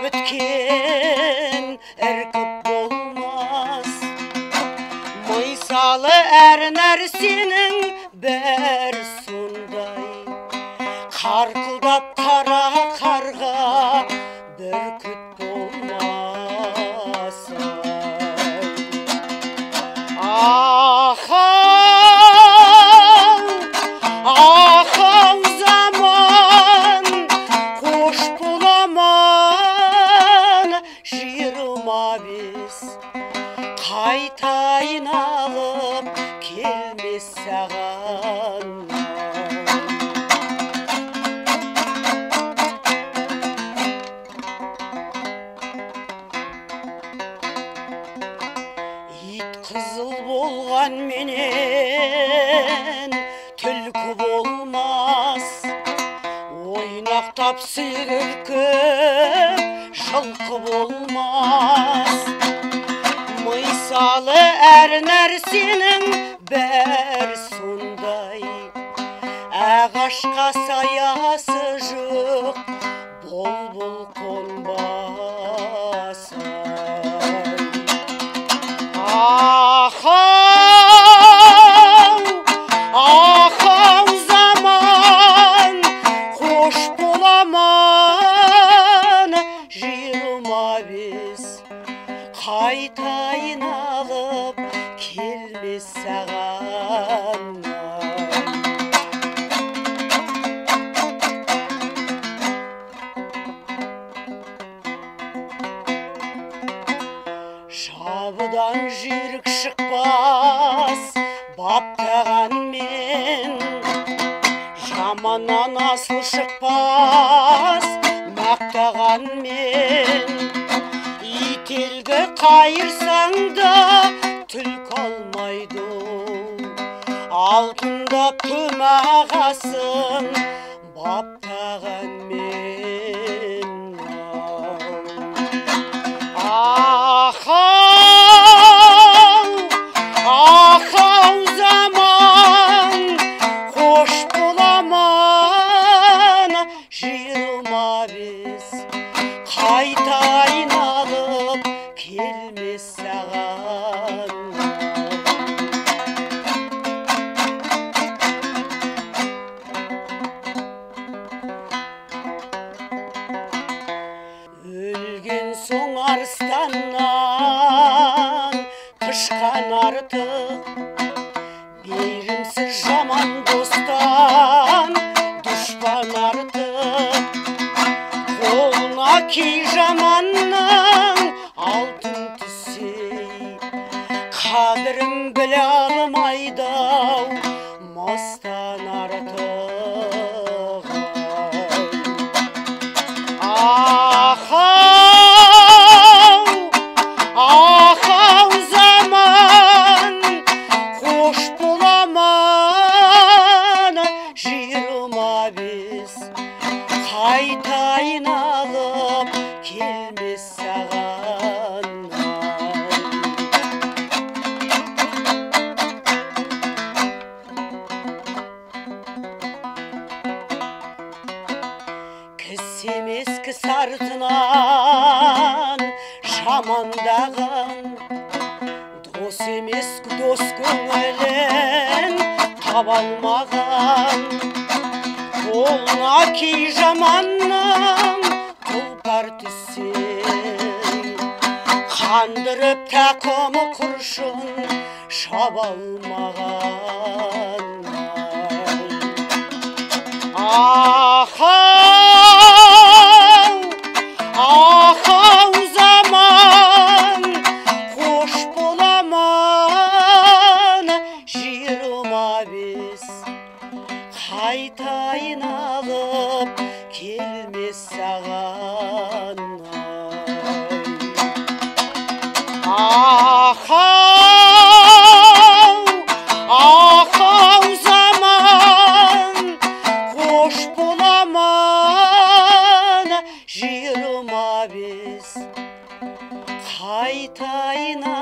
біткен іркіп болмас. Мысалы әр нәрсенің бәрі сондай, қарқылдап қара қарға бүркіт болмас. Ахау заман қош боламан 25 қайта айналып келмес саған. Ит қызыл болған менен түлкі болмас, ойнақтап сүйгілкіп жылқы болмас. Мысалы әр нәрсенің бәрі сондай, ағашқа саясы жоқ, бұлбұл қонбас. Ахау заман қош боламан 25 қайта айналып келмес саған. Жабыдан жүйрік шықпас баптаған мен, жаманнан асыл шықпас мақтаған мен. Ителгі қайырсаң да түлкі алмайды, алтындап көмағасын баптаған мен. Ахау заман қош боламан 25 қайта айналып келмес саған. Өлген соң арыстаннан қышқан артық, мейірімсіз жаман достан дұшпан артық. Қолына кей жаманның алтын түссе, қадірін біле алмайды-ау мастан артық. Ахау заман қош боламан 25 қайта айналып келмес саған. Кісі емес кісі артынан жамандаған, дос емес дос көңілін таба алмаған. Қолына кей жаманның тұлпар түссе, қандырып тақымы құршын шаба алмаған. Ахау заман қош боламан 25 қайта айналып келмес саған. Ахау заман қош боламан 25 қайта айналып